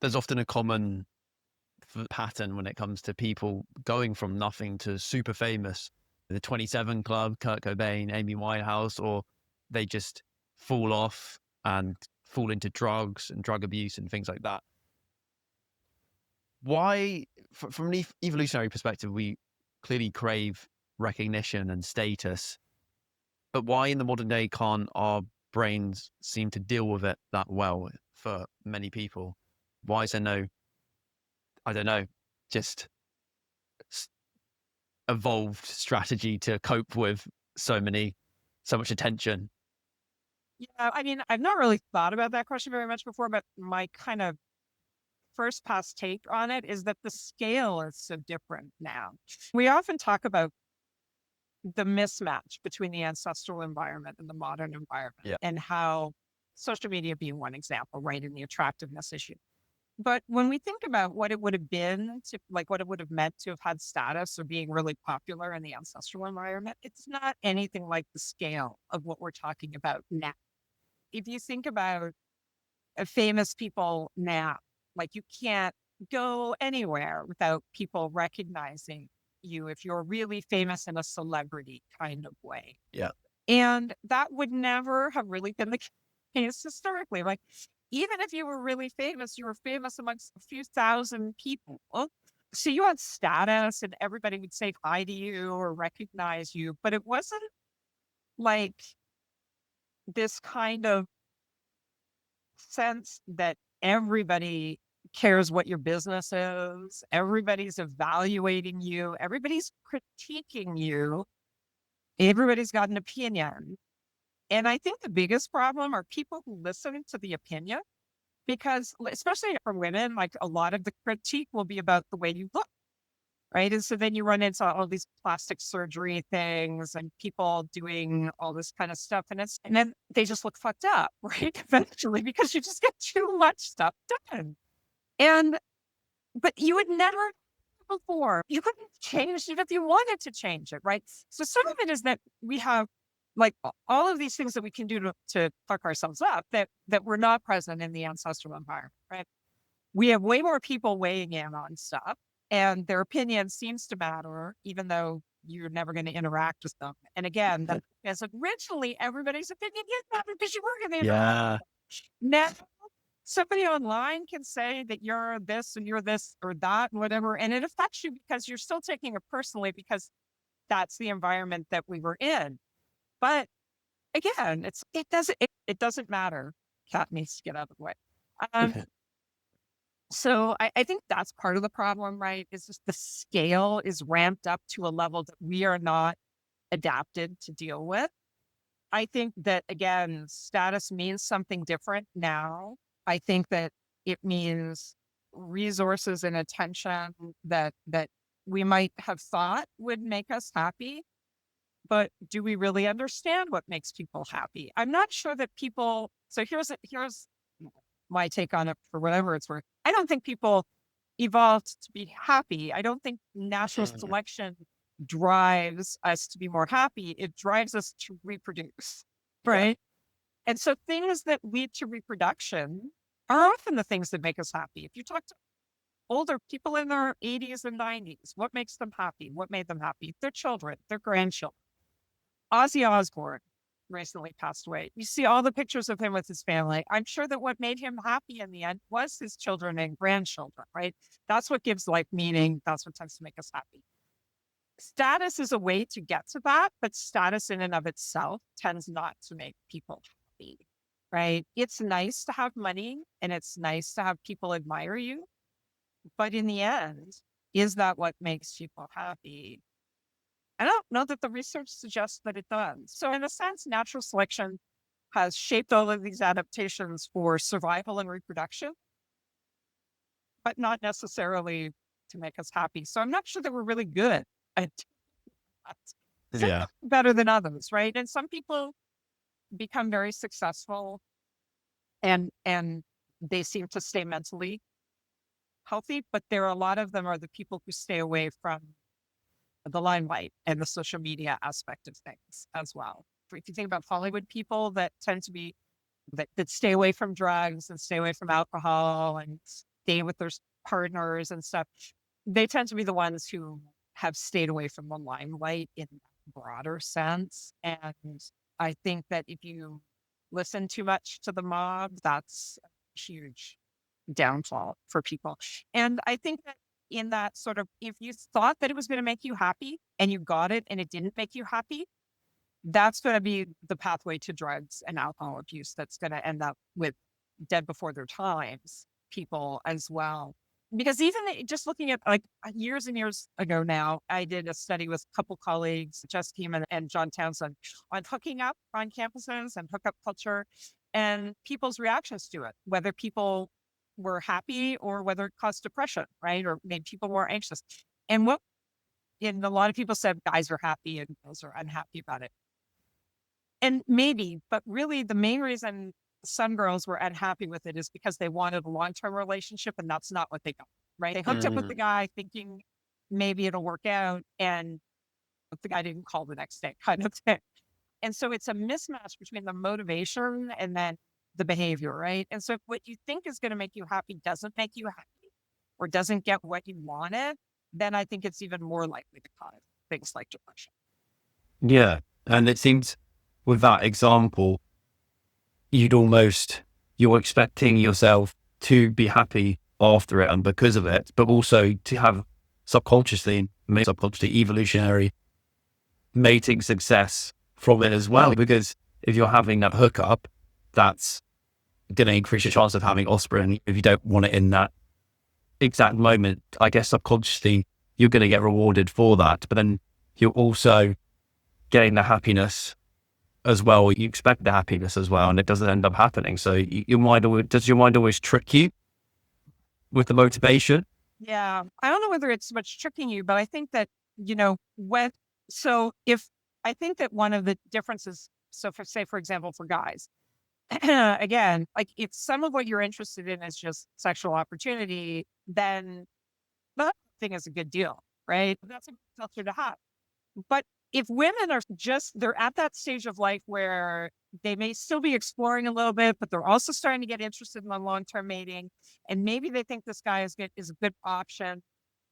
there's often a common pattern when it comes to people going from nothing to super famous. The 27 Club, Kurt Cobain, Amy Winehouse, or they just fall off and fall into drugs and drug abuse and things like that. Why, from an evolutionary perspective, we clearly crave recognition and status, but why in the modern day can't our brains seem to deal with it that well for many people? Why is there no, I don't know, just evolved strategy to cope with so much attention? Yeah, I mean, I've not really thought about that question very much before, but my kind of first pass take on it is that the scale is so different now. We often talk about the mismatch between the ancestral environment and the modern environment, Yeah. and how social media being one example, right, in the attractiveness issue. But when we think about what it would have been to, like, what it would have meant to have had status or being really popular in the ancestral environment, it's not anything like the scale of what we're talking about now. If you think about famous people now, like, you can't go anywhere without people recognizing you if you're really famous in a celebrity kind of way. Yeah. And that would never have really been the case historically. Like, even if you were really famous, you were famous amongst a few thousand people. So you had status and everybody would say hi to you or recognize you, but it wasn't like this kind of sense that everybody cares what your business is, everybody's evaluating you, everybody's critiquing you, everybody's got an opinion. And I think the biggest problem are people who listen to the opinion because, especially for women, like, a lot of the critique will be about the way you look. Right. And so then you run into all these plastic surgery things and people doing all this kind of stuff. And then they just look fucked up, right? Eventually, because you just get too much stuff done. And, but you would never before. You couldn't change it if you wanted to change it. Right. So some of it is that we have, like, all of these things that we can do to fuck ourselves up that were not present in the ancestral environment. Right. We have way more people weighing in on stuff, and their opinion seems to matter, even though you're never going to interact with them. And again, that as originally everybody's opinion did matter because you were going to interact. Yeah. Now, somebody online can say that you're this and you're this or that, and whatever, and it affects you because you're still taking it personally because that's the environment that we were in. But again, it doesn't matter. Cat needs to get out of the way. Um, So I think that's part of the problem, right? Is just the scale is ramped up to a level that we are not adapted to deal with. I think that, again, status means something different now. I think that it means resources and attention that we might have thought would make us happy. But do we really understand what makes people happy? I'm not sure that people. So here's my take on it for whatever it's worth. I don't think people evolved to be happy. I don't think natural selection drives us to be more happy. It drives us to reproduce, Yeah. right? And so things that lead to reproduction are often the things that make us happy. If you talk to older people in their 80s and 90s, what makes them happy? What made them happy? Their children, their grandchildren. Ozzy Osbourne recently passed away. You see all the pictures of him with his family. I'm sure that what made him happy in the end was his children and grandchildren, right? That's what gives life meaning. That's what tends to make us happy. Status is a way to get to that, but status in and of itself tends not to make people happy, right? It's nice to have money and it's nice to have people admire you. But in the end, is that what makes people happy? I don't know that the research suggests that it does. So in a sense, natural selection has shaped all of these adaptations for survival and reproduction, but not necessarily to make us happy. So I'm not sure that we're really good at that. Some Yeah. better than others, right? And some people become very successful and they seem to stay mentally healthy, but there are a lot of them are the people who stay away from the limelight and the social media aspect of things as well. If you think about Hollywood people that tend to be that stay away from drugs and stay away from alcohol and stay with their partners and stuff, they tend to be the ones who have stayed away from the limelight in a broader sense. And I think that if you listen too much to the mob, that's a huge downfall for people. And I think that in that sort of, if you thought that it was going to make you happy and you got it and it didn't make you happy, that's going to be the pathway to drugs and alcohol abuse that's going to end up with dead before their times people as well. Because even just looking at like years and years ago now, I did a study with a couple colleagues, Jess Keeman and John Townsend, on hooking up on campuses and hookup culture and people's reactions to it, whether people were happy or whether it caused depression, right? Or made people more anxious. And a lot of people said guys are happy and girls are unhappy about it. And maybe, but really the main reason some girls were unhappy with it is because they wanted a long-term relationship and that's not what they got, right? They hooked up with the guy thinking maybe it'll work out and the guy didn't call the next day kind of thing. And so it's a mismatch between the motivation and then the behavior, right? And so if what you think is going to make you happy doesn't make you happy or doesn't get what you wanted, then I think it's even more likely to cause things like depression. Yeah. And it seems with that example, you're expecting yourself to be happy after it and because of it, but also to have subconsciously, evolutionary mating success from it as well. Because if you're having that hookup, that's going to increase your chance of having offspring. If you don't want it in that exact moment, I guess subconsciously you're going to get rewarded for that. But then you're also getting the happiness as well. You expect the happiness as well, and it doesn't end up happening. So does your mind always trick you with the motivation? Yeah. I don't know whether it's so much tricking you, but I think that, I think that one of the differences, so for example, for guys, again, like if some of what you're interested in is just sexual opportunity, then that thing is a good deal, right? That's a good culture to have. But if women are they're at that stage of life where they may still be exploring a little bit, but they're also starting to get interested in the long-term mating. And maybe they think this guy is a good option.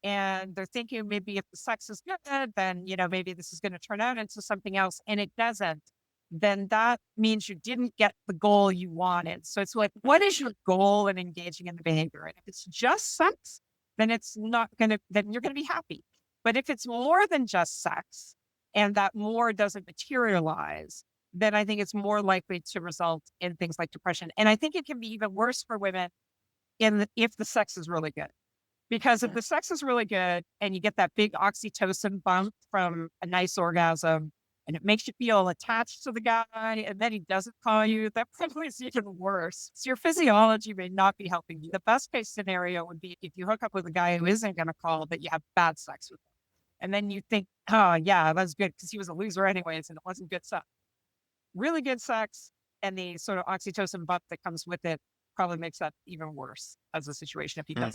And they're thinking maybe if the sex is good, then, maybe this is going to turn out into something else. And it doesn't. Then that means you didn't get the goal you wanted. So it's like, what is your goal in engaging in the behavior? And if it's just sex, then then you're going to be happy. But if it's more than just sex and that more doesn't materialize, then I think it's more likely to result in things like depression. And I think it can be even worse for women if the sex is really good. Because if the sex is really good and you get that big oxytocin bump from a nice orgasm and it makes you feel attached to the guy and then he doesn't call you, that probably is even worse. So your physiology may not be helping you. The best case scenario would be if you hook up with a guy who isn't going to call, but you have bad sex with him. And then you think, oh yeah, that's good because he was a loser anyways and it wasn't good sex. Really good sex and the sort of oxytocin bump that comes with it probably makes that even worse as a situation if he doesn't.